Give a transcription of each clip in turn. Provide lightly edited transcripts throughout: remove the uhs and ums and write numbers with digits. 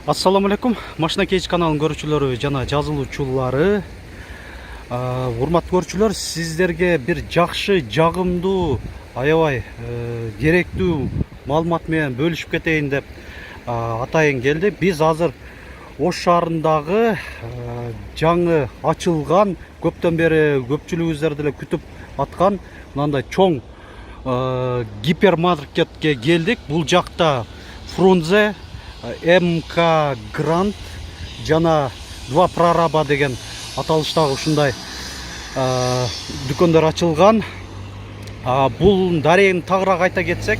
Assalamu алейкум. Машина кейч каналын көрүүчүлөрү жана жазылуучулары. Урматтуу көрүүчүлөр, сиздерге бир жакшы, жагымдуу, аябай керектүү маалымат менен бөлүшүп кетейин деп атайын келди. Биз азыр Ош шаарындагы жаңы ачылган, көптөн бери көпчүлүгүңүздөр деле күтүп аткан мындай чоң гипермаркетке келдик. Бул жакта Фрунзе, МК Грант жана Два прораба деген аталыштагы ушундай дүкөндөр ачылган. Бул дарегин тагыраак айта кетсек,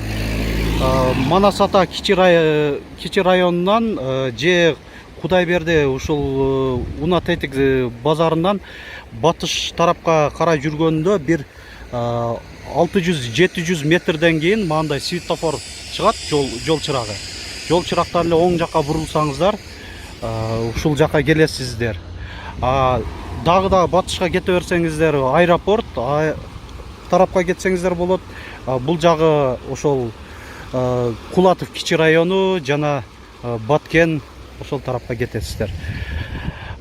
Манас ата кичи районунан же Кудайберди ушул Уна Тетик базарынан батыш тарапка карай жүргөндө бир 600-700 метрден кийин мындай светофор чыгат, жол чырагы. Жол чырактан эле оң жакка бурулсаңыздар, ушул жакка келесиздер. Дагы батышка кете берсеңиздер, аэропорт тарапка кетсеңиздер болот. Бул жагы ошол Кулатов кичи району жана Баткен ошол тарапка кетесиздер.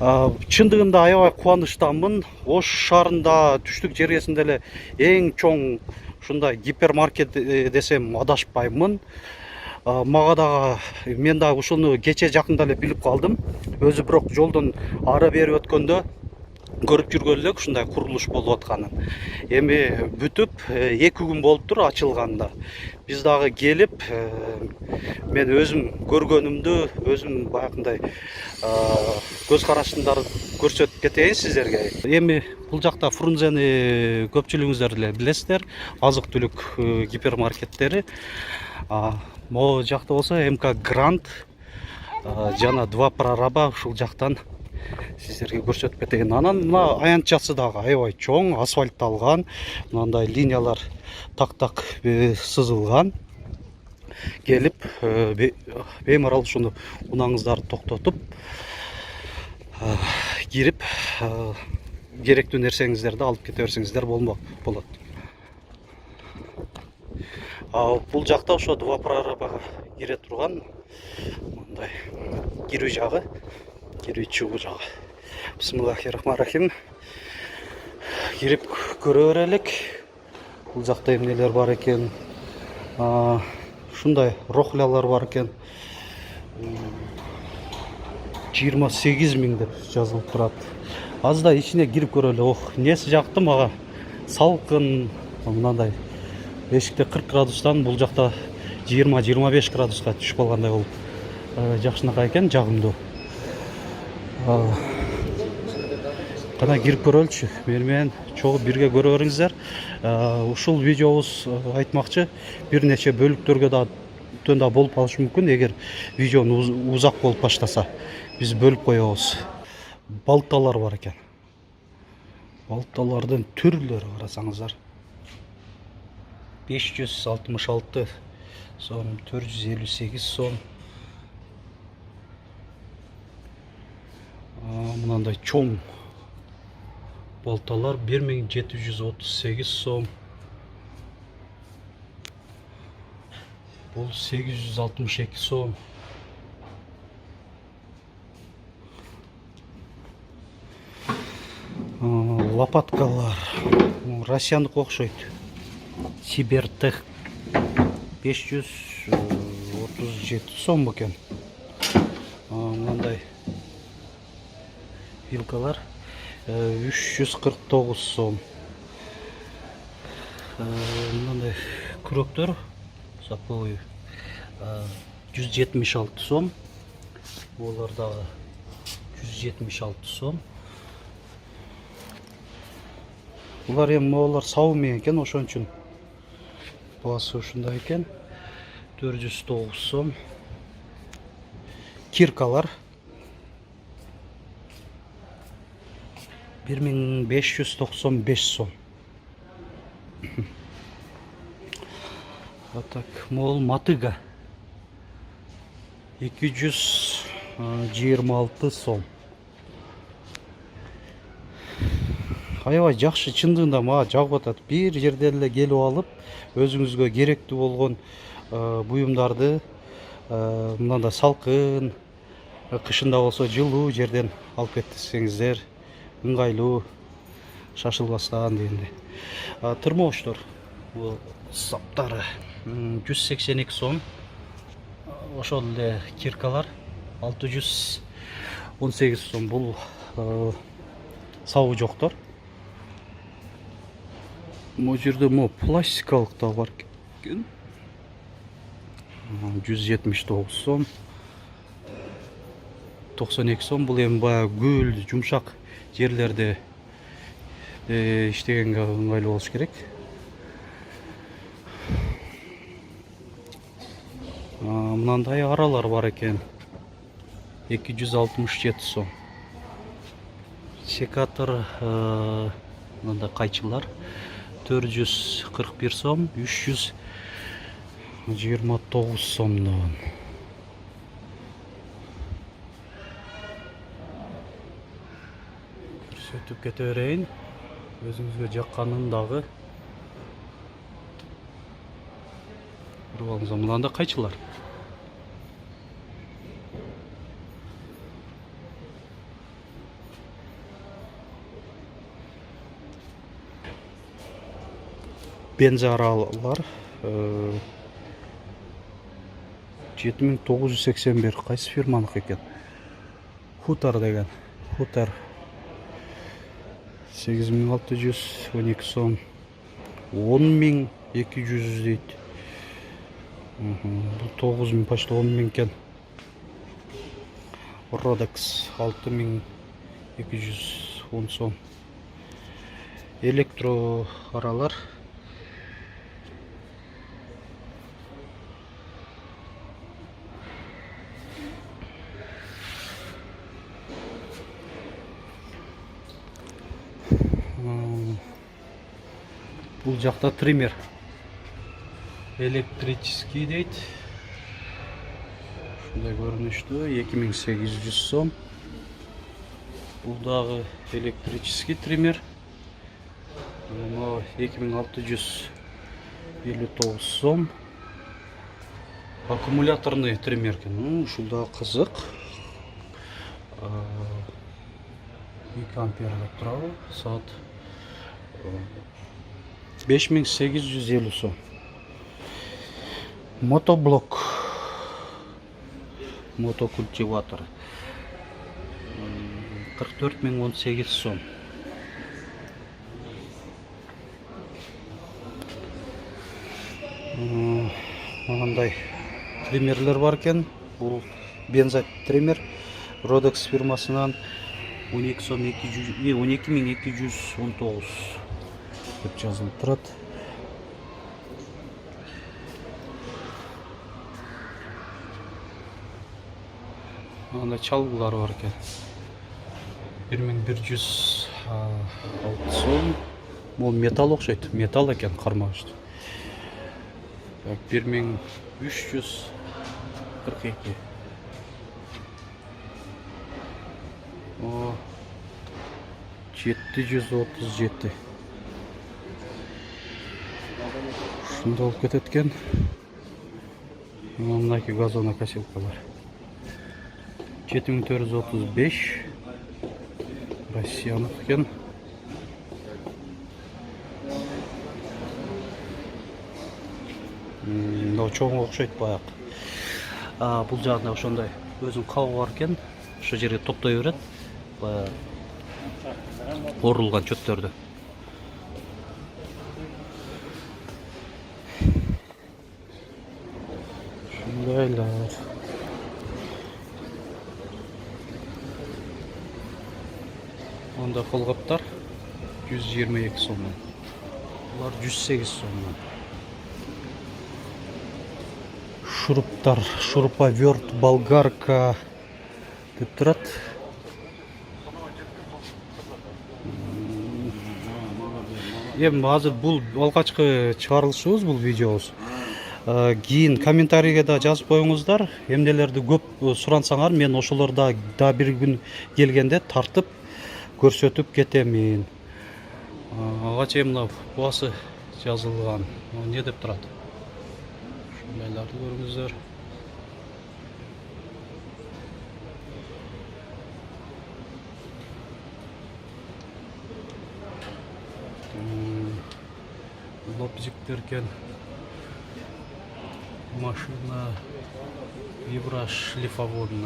Чындыгында аябай кубанычтамын. Ош шаарында түштүк жергесинде эле эң чоң ушундай гипермаркет десем адашпаймын. Мага дагы мен дагы ушуну кече жакында эле билип калдым. Өзү бирок жолдон ары бери өткөндө көрүп жүргөн элек ушундай курулуш болуп атканын. Эми бүтүп 2 күн болуптур ачылганда. Биз дагы келип, мен өзүм көргөнүмдү, өзүм баягындай көз карашымдарды көрсөтүп кетейин сиздерге. Эми бул жакта Фрунзени көпчүлүгүңүздөр эле билесиздер, азык түлүк гипермаркеттери. Могу жакта болсо МК Грант жана Два прораба ушул жактан сиздерге көрсөтүп кетейин. Анан мына аянтчасы дагы аябай чоң, асфальтталган, мындай линиялар так сызылган. Келип, беймарал ушуну унаңыздарды токтотуп, кирип, керектүү нерсеңиздерди алып кете берсеңиздер болот. Бул жакта ошо Два прорабага кире турган мындай кирүү жагы, кирүү чыгуу жагы. Бисмиллахиррахманиррахим. Кирип көрө берелик. Бул жакта эмнелер бар экен? Ушундай рохлялар бар экен. 28 000 деп жазылып турат. Азда ичине кирип көрөлү. Ох, неси жакты мага. Салкын, мындай эшикте 40 градустан бул жакта 20-25 градуска түшүп калгандай болуп жакшынакай экен, жагымдуу. Кана кирип көрөлүчү. Мени менен чогуу бирге көрө бериңиздер. Ушул видеобуз айтмакчы бир нече бөлүктөргө да болуп калышы мүмкүн. Эгер видеону узак болуп баштаса, биз бөлүп коебуз. Балталар бар экен. Балталардын түрлөрү карасаңыздар. 566 сом, 458 сом. Мынандай чоң балталар 1738 сом. Бул 862 сом. Лопаткалар Россияндык окшойт. Сибертех 537 сом экен. Мындай вилкалар 349 сом. Мындай күрөктөр сапой 176 сом. Булар дагы 176 сом. Булар эми могулар сабы менен экен, ошон үчүн басы ушундай экен. 409 сом. Киркалар 1595 сом. Так, мол матыга 226 сом. Аябай жакшы, чындыгында мага жагып атат. Бир жерден эле келип алып, өзүңүзгө керектүү болгон буюмдарды мындай салкын, Кышында болсо жылуу жерден алып кетсеңиздер ыңгайлуу, шашылбастан дегенде. Тырмооштор бул саптары 182 сом. Ошол эле киркалар 618 сом. Бул сабы жоктор. Могу жерде пластикалык да бар экен. 179 сом. 92 сом. Бул эми баягы гүл, жумшак жерлерде иштегенге ыңгайлуу болуш керек. Мынандай аралар бар экен. 267 сом. Секатор мындай кайчылар 441 сом, 329 сомдон. Көрсөтүп кете берейин. Өзүңүзгө жакканын дагы. Көрүп алыңыз, мынандай кайчылар. Бензаралар 7981. Кайсы фирманыкы экен? Хутар деген. Хутар 8612 сом. 10200 дейт. Бул 9000, почти 10000 экен. Rodex 6210 сом. Электро аралар бул жакта триммер электрический дейт. Ушундай көрүнүштүү 2800 сом. Бул дагы электрический триммер. 2659 сом. Аккумуляторный триммер экен. Ушул да кызык. 2 ампер деп турабы? Саат 5850 сом. Мотоблок. Мотокультиватор 44018 сом. Мындай триммерлер бар экен. Бул бенза триммер Rodex фирмасынан 12219 деп жазылып турат. Мындай чалгылар бар экен. 1106 сом. Бул металл окшойт. Металл экен, кармагыч. 1342. 737. Шунда болуп кетет экен. Мынакей газонокосилкалар 7435. Россиянық екен. Мынау чоң окшойт баягы. Бул жагында ошондой өзүнүн кабы бар экен. Ошол жерге топтой берет. Баягы орулган чөттөрдү. Шундайлар. Онда колгаптар 122 сомдон. Булар 108 сомдон. Шуруптар, шуруповерт, болгарка деп турат. Эми азыр бул алгачкы чыгарылышыбыз, бул видеобуз. Кийин комментарийге да жазып коюңуздар. Эмнелерди көп сурансаңар, мен ошолорду да бир күн келгенде тартып көрсөтүп кетемин. Ага чейин мына басы жазылган. Не деп турат? Ушундайларды көрүңүздөр. жиптиркен машина виброшлифование.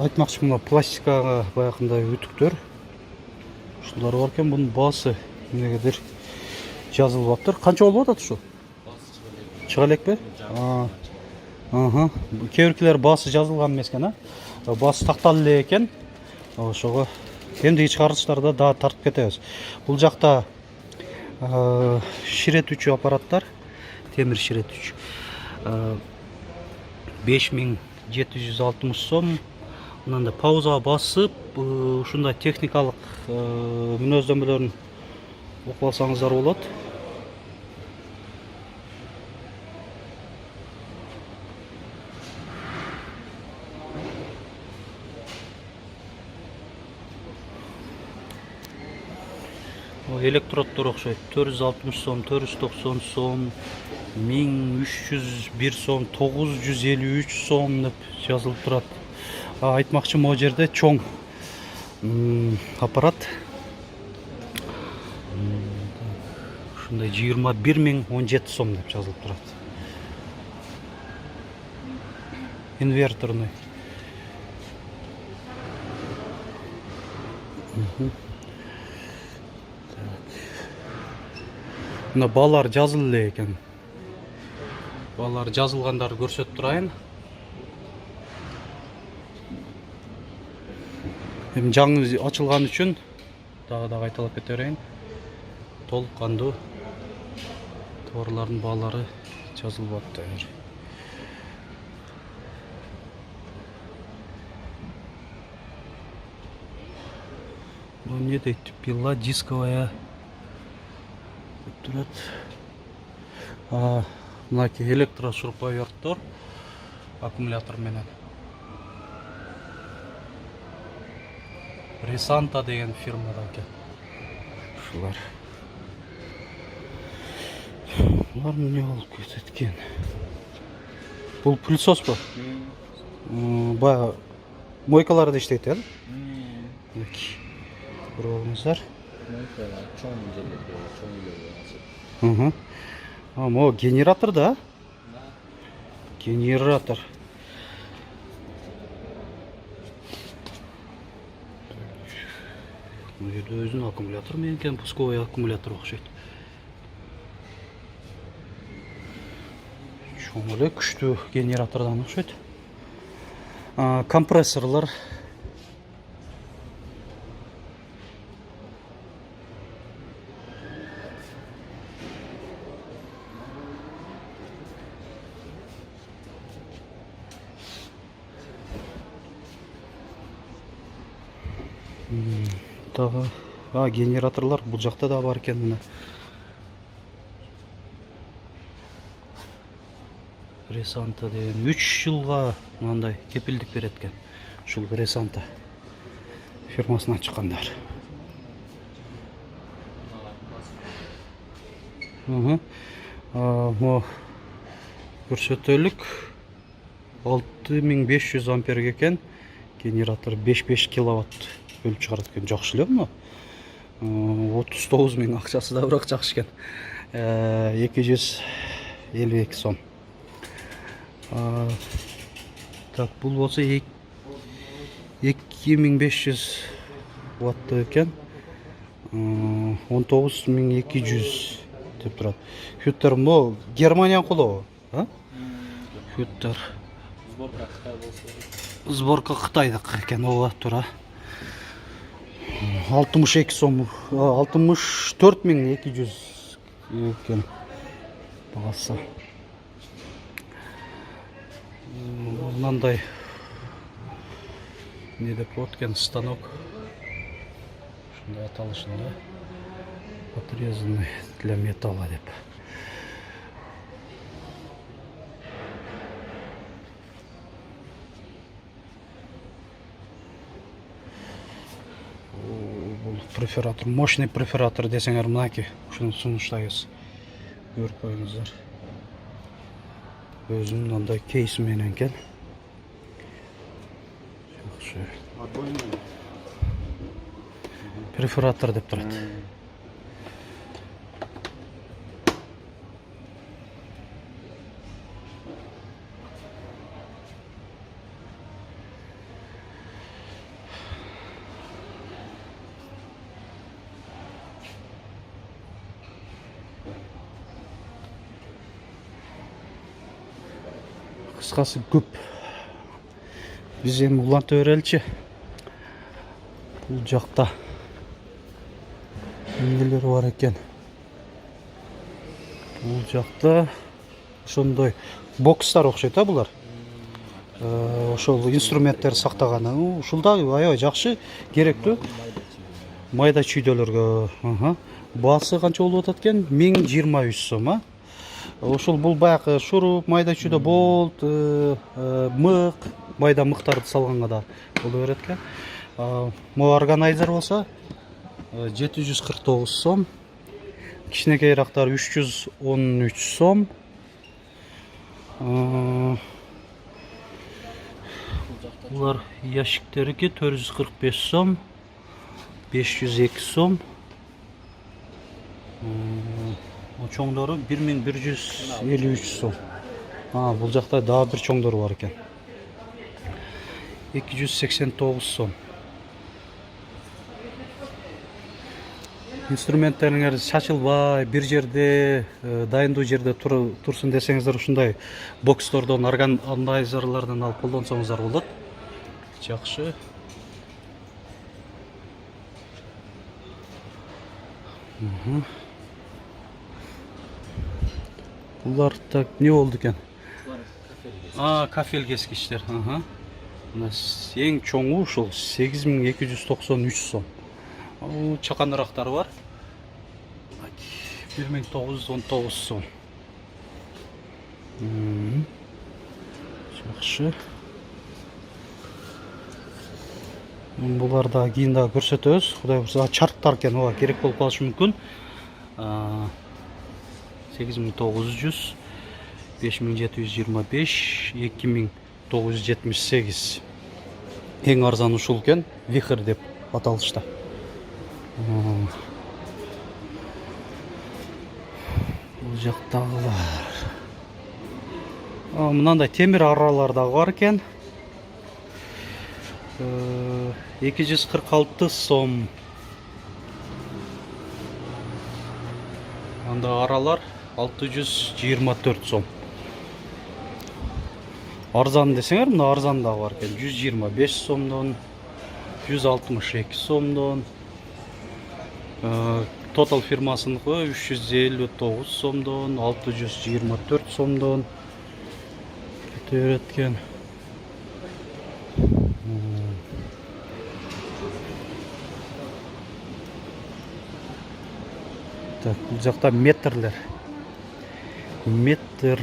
Айтмакчы, мына пластикага баягындай үтүктөр. Ушулар бар экен, бунун баасы эмнегедир жазылып аптыр. Канча болуп атат ушу? Чыга элекпи? Кээ биркилер баасы жазылган эмес экен, баасы такталып эле экен. Ошого эмдиги чыгарылыштарда дагы тартып кетебиз. Бул жакта ширетүүчү аппараттар, темир ширетүүчү 5760 сом. Мындан да паузага басып, ушундай техникалык мүнөздөмөлөрүн окуп алсаңыздар болот. Elektrotlar okşayt. 460 som, 490 som, 1301 som, 953 som деп жазылып турат. Айтмакчы, могу жерде чоң аппарат. Ушундай 21017 сом деп жазылып турат. Инверторный. Мына балар жазылып эле экен. Балар жазылгандарды көрсөтүп турайын. Эми жаңы ачылган үчүн дагы кайталап кете берейин. Толук кандуу товарлардын баалары жазылып атты. Бул эмне дейт? Пила дисковая турат. Мынакей электрошуруповерттор аккумулятор менен. Ресанта деген фирмадан экен. Ушулар. Булар эмне болуп кетет экен? Бул пылесоспу? Баягы мойкаларда иштейт, э? Көрүңүздөр. Мойкалар чоң жерлерде, чоң жерлерде. Могу генератор да? Генератор. Бул жерде өзүнүн аккумулятор менен экен, пусковой аккумулятор окшойт. Чоң эле күчтүү генератордон окшойт. Компрессорлор. Дагы генераторлар бул жакта да бар экен. Мына Ресанта деген 3 жылга мындай кепилдик берет экен. Ушул Ресанта фирмасынан чыккандар. Мо көрсөтөлүк 6500 амперге экен. Генератор 5 киловатт бөлүп чыгарат экен. Жакшы эле мына. 39 000 акчасы да бирок жакшы экен. 252 сом. Так, бул болсо 2500 ватт экен. 19200 деп турат. Хюттер мо Германия кулу, Хюттер. Сборка Кытай болсо. Сборка Кытайдык экен, ооба, туура. 62 сом, 64200 экен багасы. Мындай не деп откен станок. Ушундай аталышында. Отрезанный для металла деп. Бул префератор, мощный префератор десеңер мынакей. Ушуну сунуштайбыз. Көрүп коюңуздар. Өзүнүн мындай кейси менен экен. Жакшы. перфоратор деп турат. Кыскасы көп. Биз эми уланта береличи. Бул жакта эмнелер бар экен. Бул жакта ошондой бокстар окшойт а булар. Ошол инструменттер сактаган. Ушул да аябай жакшы, керектүү. Майда чүйдөлөргө. Баасы канча болуп атат экен? 1023 сом, а? Ошол бул баягы шуруп, майда чүйдө болт, мык, майда мыктарды салганга да боло берет экен. Могу органайзер болсо 749 сом. Кичинекейрактар 313 сом. Булар ящиктерики 445 сом. 502 сом. Чоңдору 1153 сом. Бул жакта дагы бир чоңдору бар экен. 289 сом. Инструменттериңер чачылбай, бир жерде, дайындуу жерде турсун десеңиздер, ушундай бокстордон, органайзерлерден алып колдонсоңуздар болот. Жакшы. Булар так не болду экен? Кафел кескичтер. Эң чоңу ушул 8293 сом. Чаканырактары бар. 1919 сом. Жакшы. Булар да кийин да көрсөтөбүз. Кудай буйрса чарктар экен, ага керек болуп калышы мүмкүн. 8900, 5725, 2978. Эң арзан ушул экен, Вихрь деп аталышта. Бул жактагылар. Мынандай темир аралар да бар экен. 246 сом. Анда аралар 624 сом. Арзан десеңер, мына арзан да бар экен. 125 сомдон, 162 сомдон. Total фирмасыныкы 359 сомдон, 624 сомдон кете берет экен. Так, бул жакта метрлер. Метр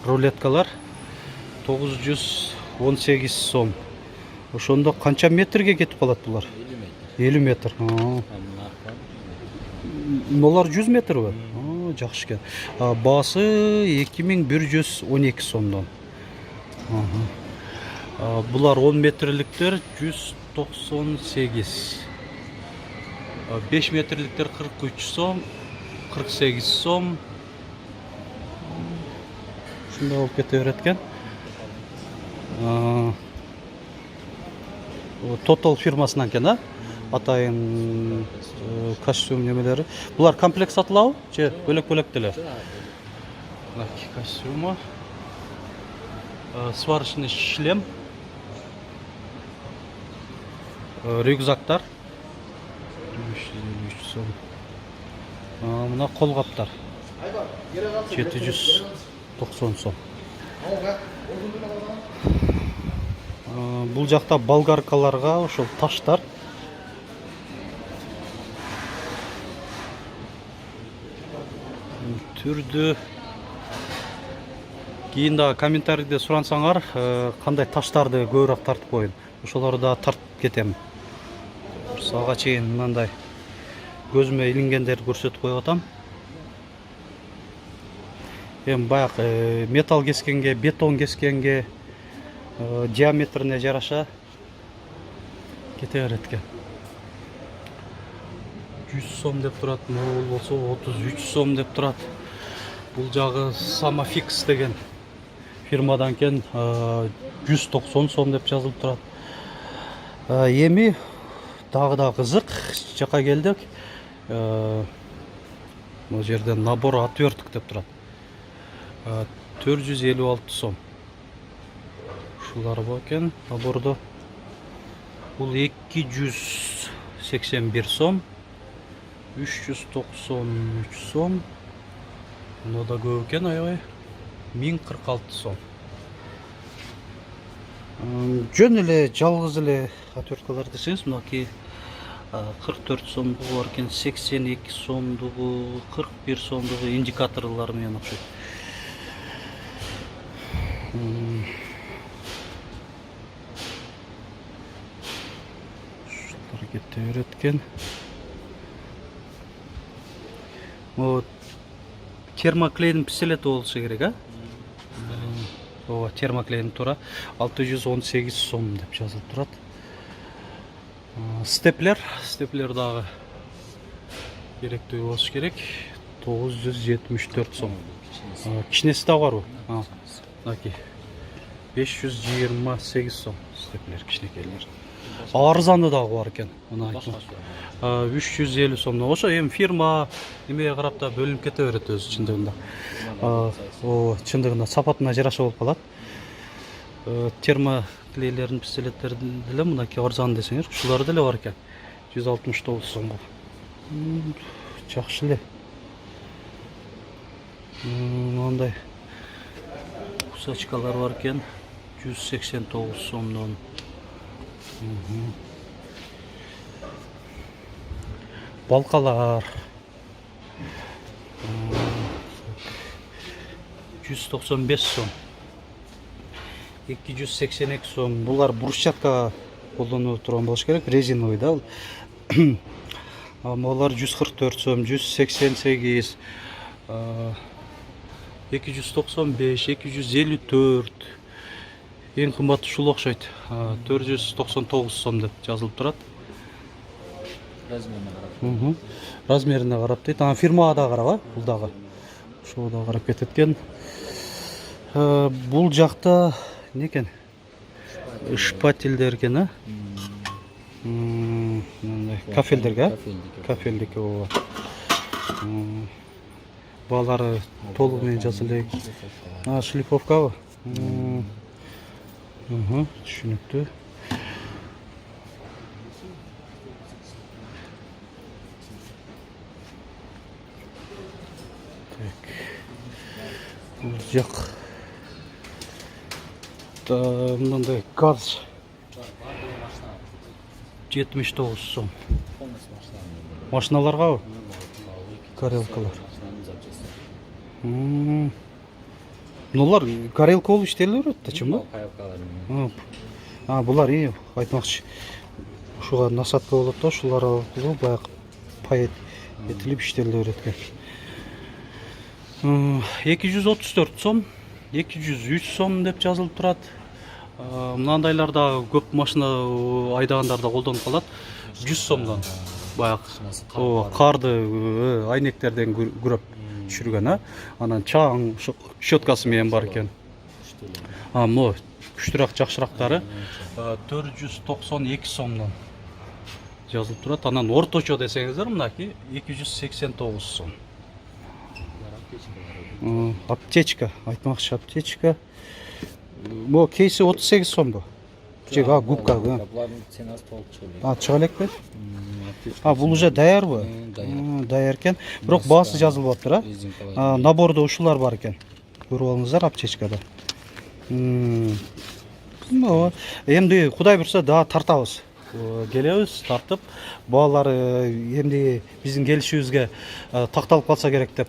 рулеткалар 918 сом. Ошондо канча метрге кетип калат булар? 50 метр. Нолар 100 метрбы? Жакшы экен. Баасы 2112 сомдон. Булар 10 метрликтер 198. 5 метрликтер 43 сом, 48 сом. Шундай болуп кете берет экен. Total фирмасынан экен, а? Атайын костюм немелери. Булар комплект сатылабы? Же бөлөк-бөлөк деле? Костюмы. Сварочный шлем. Рюкзактар. 353 сом. Мына колгаптар. 790 сом. Бул жакта болгаркаларга ошол таштар. Түрдү. Кийин да комментарийде сурансаңар, кандай таштарды көбүрөөк тартып коюн. Ошолорду да тартып кетем. Сага чейин мындай көзүмө илингендерди көрсөтүп коюп атам. Эми баягы металл кескенге, бетон кескенге диаметрине жараша кете берет экен. 100 сом деп турат, могул болсо 33 сом деп турат. Бул жагы Samafix деген фирмадан кен 190 сом деп жазылып турат. Эми дагы да кызык жака келдик. Бул жерде набор отверток деп турат. 456 сом. Ушулар бар экен набордо. Бул 281 сом. 393 сом. Мына да көп экен аябай. 1046 сом. Жөн эле жалгыз эле отверткалар десеңиз, мынакей 44 сомдугу бар экен, 82 сомдугу, 41 сомдугу индикаторлар менен окшойт. Ушулар кете берет экен. Вот термоклейдин пистолети болсо керек, а? Ооба, термоклейдин туура 618 сом деп жазылып турат. Степлер дагы керектүү болуш керек. 974 сом. Кичинеси да барбы? Мынакей 528 сом степлер кичинекейлер. Арзаны дагы бар экен. Мына 350 сомдон. Ошо эми фирма эмеге карап да бөлүнүп кете берет өзү чындыгында. Чындыгында сапатына жараша болуп калат. Термоклейлердин пистолеттери деле мынакей арзан десеңер, ушулар деле бар экен. 169 сомго. Жакшы эле. Мындай усачкалар бар экен. 189 сомдон. Балкалар 195 сом. 282 сом. Булар брусчатка колдонуп турган болуш керек, резиновый да. Булар 144 сом, 188, 295, 254. Эң кымбаты ушул окшойт. 499 сом деп жазылып турат. Размерине карап дейт. Фирмага да карап, бул дагы. Ошого да карап кетет экен. Бул жакта не экен? Шпательдер экен, а? Кафелдерге, кафелдик ооба. Балары толугу менен жазылып. Шлифовкабы? Түшүнүктүү. Бул жак мындай газ 79 сом. Машиналарга горелкалар. Булар горелка болуп иштеле берет да, чынбы? Булар айтмакчы. Ушуга насадка болот да, ушулар аркылуу баягы пай этилип иштеле берет экен. 234 сом, 203 сом деп жазылып турат. Мынандайлар да көп машина айдагандарда колдонуп калат. 100 сомдон. Баягы карды айнектерден күрөп түшүргөн, анан чаң щеткасы менен бар экен. Могу күчтүрөөк жакшырактары 492 сомдон жазылып турат. Анан орточо десеңиздер мынакей 289 сом. Аптечка, айтмакчы аптечка. Бу кейси 38 сомбу. Губка. Булардын ценасы толук чыга. Чыга элекпи? Бул уже даярбы? Даяр экен. Бирок баасы жазылып атыр, Набордо ушулар бар экен. Көрүп алыңыздар аптечкада. Эмди Кудай буйрса да тартабыз. Келебиз, тартып, балалар эмди биздин келишибизге такталып калса керек деп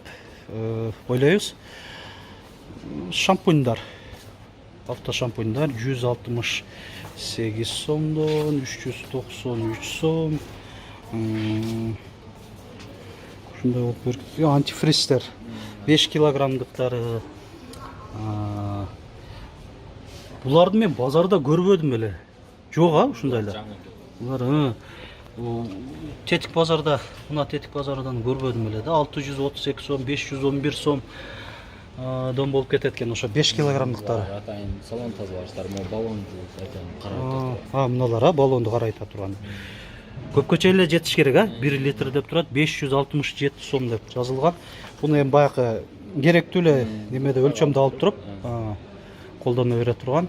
ойлойбуз. Шампуньдар. Автошампуньдар 168 сомдон, 393 сом. Ушундай болуп берет. Антифристер 5 килограммдыктары. Буларды мен базарда көрбөдүм эле. Жок, ушундайлар. Булар Тетик базарда, мына Тетик базардан көрбөдүм эле да. 632 сом, 511 сом дон болуп кетет экен, ошо 5 килограммдыктары. Атайын салон тазалаштар, баллон жууп айтайын карап Мыналар, баллонду карайта турган. Көпкөчө эле жетиш керек, 1 литр деп турат, 567 сом деп жазылган. Буну эми баягы керектүү эле немеде өлчөмдө алып туруп, колдоно бере турган.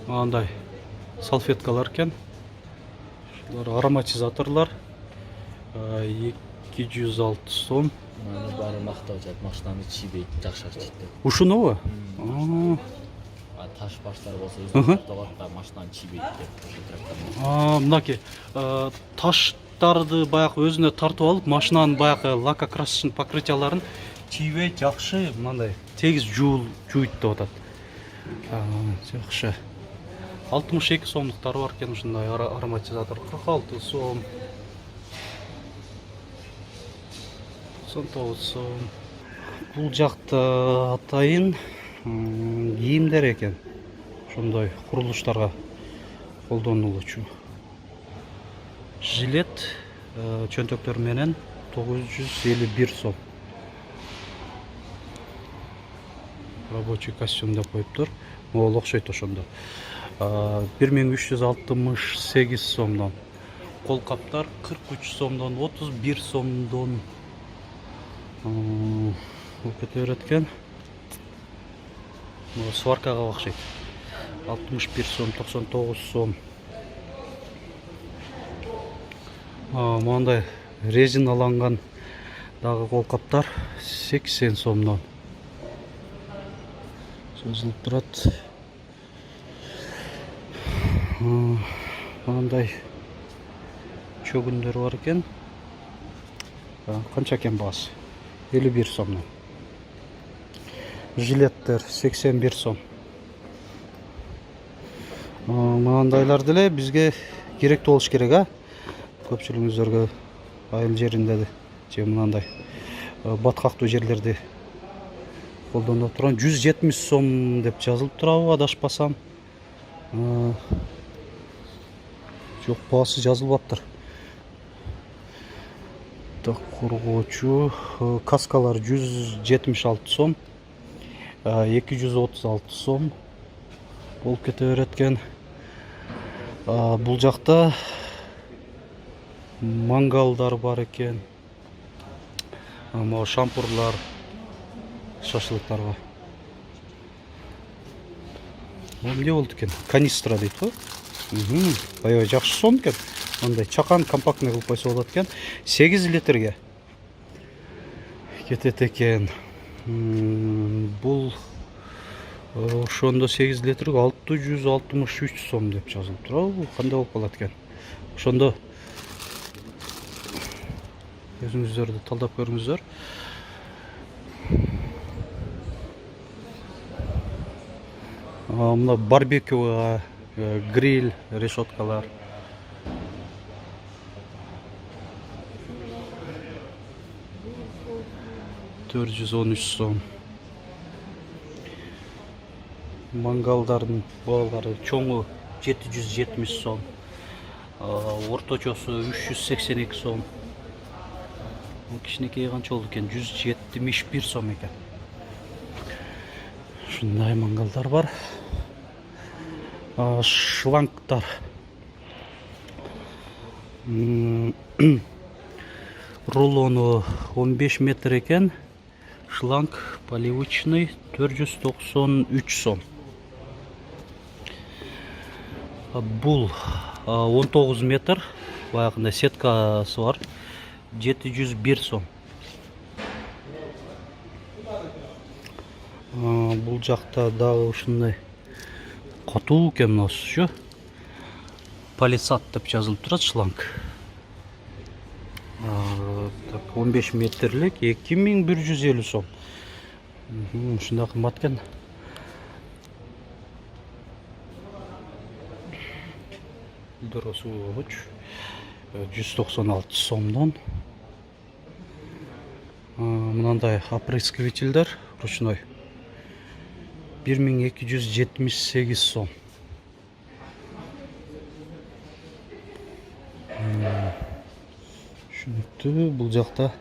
Андай салфеткалар экен. Шулар ароматизаторлар 206 сом. баары мактап жатат, машинаны чийбейт, жакшы чийет деп. Ушунубу? Таш баштар болсо өзү токтолот да машинаны чийбейт деп. Мынаки таштарды баягы өзүнө тартып алып, машинанын баягы лакокрасочный покрытияларын чийбейт, жакшы, мындай тегиз жууйт деп атат. Жакшы. 62 сомдуктары бар экен, ушундай ароматизатор 46 сом. 99 сом. Бул жакта атайын кийимдер экен. Ошондой курулуштарга колдонулуучу. Жилет чөнтөктөр менен 951 сом. Рабочий костюм деп коюптур. Могул окшойт ошондо. 1368 сомдон. Кол каптар 43 сомдон, 31 сомдон кете берет экен. Сваркага окшойт. 61 сом, 99 сом. Мындай резиналанган дагы кол каптар 80 сомдон созулуп турат. Мындай чөгүндөр бар экен. Канча экен баасы? 51 сомдон. Жилеттер 81 сом. Мындайлар деле бизге керектүү болуш керек, көпчүлүгүңүздөргө айыл жеринде же мындай баткактуу жерлерди колдоно турган 170 сом деп жазылып турабы, адашпасам. Жок, баасы жазылбаптыр. Так, коргоочу каскалар 176 сом, 236 сом болуп кете берет экен. Бул жакта мангалдар бар экен. Могу шампурлар шашлыктарга. Эмне болду экен? Канистра дейт го. Аябай жакшы сом экен. Мындай чакан компактный кылып койсо болот экен. 8 литрге кетет экен. Бул ошондо 8 литрге 663 сом деп жазылып турабы. Кандай болуп калат экен? Ошондо өзүңүздөрдү талдап көрүңүздөр. Мына барбекю, гриль, решеткалар. $413 сом. Мангалдардын баалары чоңу 770 сом. Орточосу 382 сом. Кичинекей канча болду экен? 171 сом экен. Ушундай мангалдар бар. Шлангтар. Рулону 15 метр экен. Шланг поливочный 493 сом. Бул 19 метр. Баягындай сеткасы бар. 701 сом. Бул жакта дагы ушундай катуу экен мынасычы. Палисад деп жазылып турат, шланг. 15 метрлик 2150 сом. Ушундай кымбат экен. Доросу 196 сомдон. Мынандай опрыскивательдер ручной 1278 сом. өттү. Бул жакта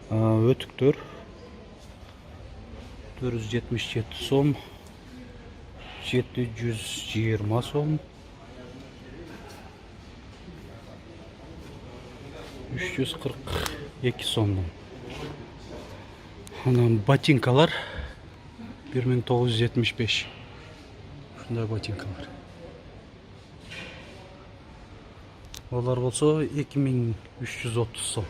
өтүктөр 477 сом, 720 сом, 342 сомдон. Анан ботинкалар 1975. Ушундай ботинкалар. Олар болсо 2330 сом.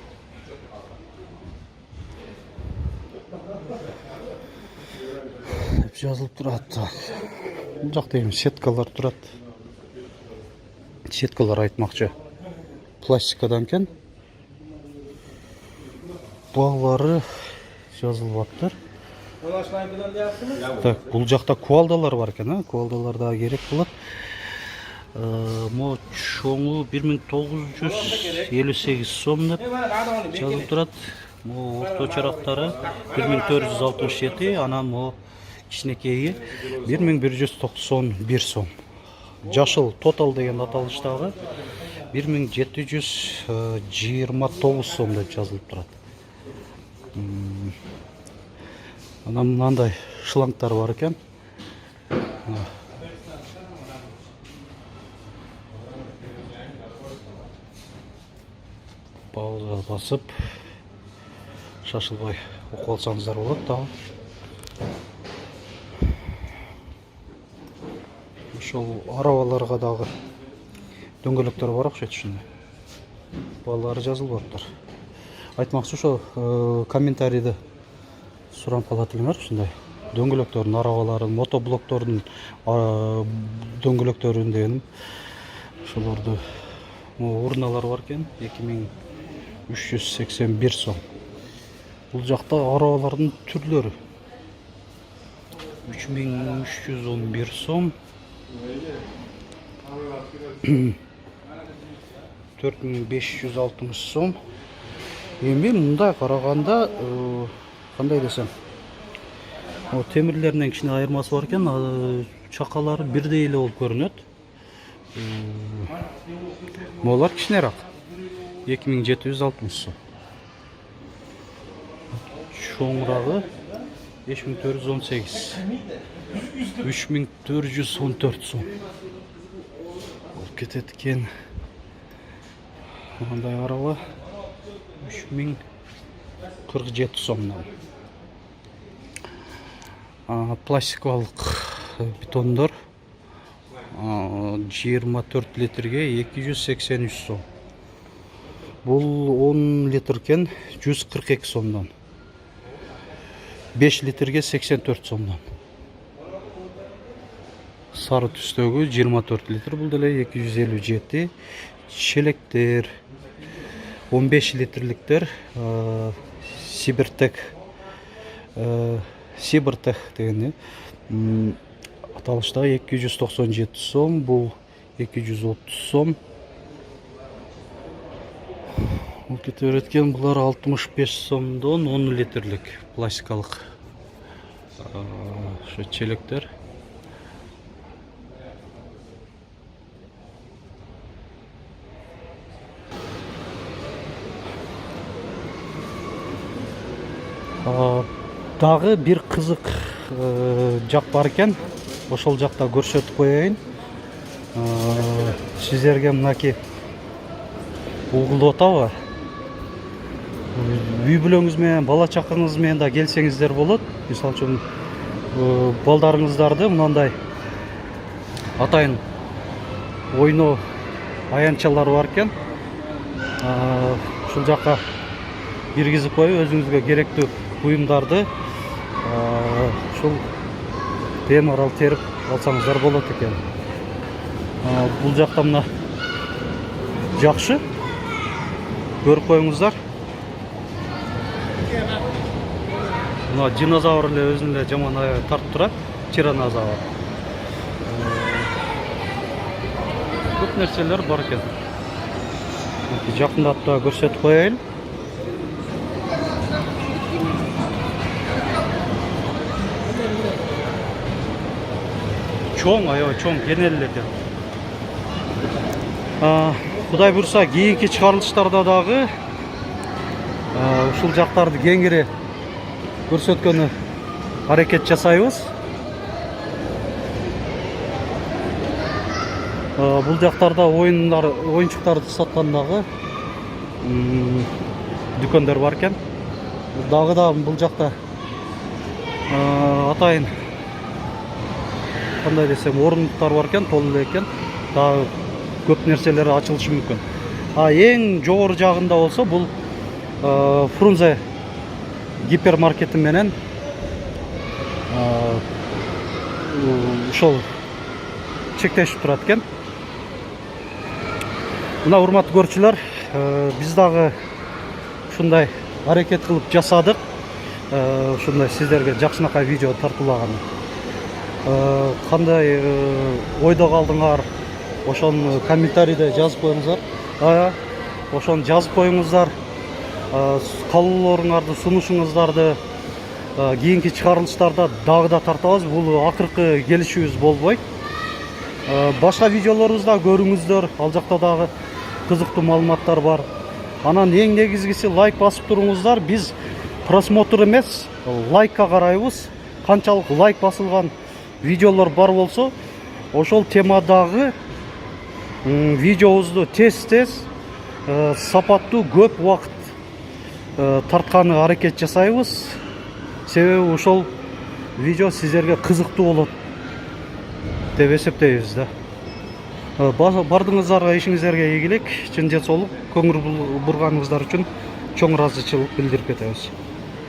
Деп жазылып турат. Бул жакта эми сеткалар турат. Сеткалар айтмакчы. Пластикадан экен. Баглары жазылып аттыр. Так, бул жакта куалдалар бар экен, куалдалар да керек болот. Мо чоңу 1958 сом деп жазылып турат. Мо орто чырактары 1467, анан мо кичинекейи 1191 сом. Жашыл тотал деген аталыштагы 1729 сом деп жазылып турат. Анан мынандай шлангтар бар экен. Пауза басып шашылбай окуп алсаңыздар болот дагы. Ошол арабаларга дагы дөңгөлөктөр бар окшойт ушундай. Балары жазылып аттыр. Айтмакчы ошо комментарийде сурап калат элеңер ушундай. Дөңгөлөктөрдүн арабаларын, мотоблоктордун дөңгөлөктөрүн дегеним. Ошолорду урналар бар экен, 2381 сом. Бул жакта арабалардын түрлөрү 3311 сом. 4560 сом. Эми мындай караганда кандай десем, темирлеринен кичине айырмасы бар экен, чакалары бирдей эле болуп көрүнөт. Молар кичинерак 2760 сом. Чоңурагы 5418, 3414 сом. Болуп кетет экен. Мындай араба 3047 сомдон. Пластикалык бетондор 24 литрге 283 сом. Бул 10 литр экен, 142 сомдон. 5 литрге 84 сомдон. Сары түстөгү 24 литр, бул деле 257. Челектер 15 литрликтер, Сибиртек дегени аталыштагы 297 сом, бул 230 сом. Бул кете берет экен, булар 65 сомдон 10 литрлик пластикалык ошо челектер. Дагы бир кызык жак бар экен. Ошол жакта көрсөтүп коеюн. Сиздерге мынаки угулуп атабы? Үй бүлөңүз менен, бала чакаңыз менен да келсеңиздер болот. Мисалы үчүн балдарыңыздарды мындай атайын ойноо аянтчалар бар экен. Ушул жакка киргизип коюп, өзүңүзгө керектүү буюмдарды ушул бемарал терип алсаңыздар болот экен. Бул жакта мына жакшы. Көрүп коюңуздар. Мына динозавр эле өзүн эле жаман тартып турат, тиранозавр. Көп нерселер бар экен. Жакындап да көрсөтүп коеюн. Чоң, аябай чоң, кенелер экен. Кудай буйрса, кийинки чыгарылыштарда дагы ушул жактарды кеңири көрсөткөнү аракет жасайбыз. Бул жактарда оюнчуктарды саткан дагы дүкөндөр бар экен. Дагы да бул жакта атайын кандай десем орындуктар бар экен, толуу эле экен. Дагы көп нерселер ачылышы мүмкүн. Эң жогору жагында болсо бул Фрунзе гипермаркети менен ошол чектешип турат экен. Мына урматтуу көрүүчүлөр, биз дагы ушундай аракет кылып жасадык. Ушундай сиздерге жакшынакай видео тартуулаган. Кандай ойдо калдыңар? Ошону комментарийде жазып коюңуздар. Ошону жазып коюңуздар. Каалоолоруңарды, сунушуңуздарды кийинки чыгарылыштарда дагы да тартабыз. Бул акыркы келишүүбүз болбойт. Башка видеолорубузда көрүңүздөр. Ал жакта дагы кызыктуу маалыматтар бар. Анан эң негизгиси лайк басып туруңуздар. Биз просмотр эмес, лайкка карайбыз. Канчалык лайк басылган видеолор бар болсо, ошол темадагы видеобузду тез сапаттуу көп убакыт тартканы аракет жасайбыз. Себеби ошол видео сиздерге кызыктуу болот деп эсептейбиз да. Бардыгыңыздарга ишиңиздерге ийгилик, чын денсаулык, көңүл бурганыңыздар үчүн чоң ыраазычылык билдирип кетебиз.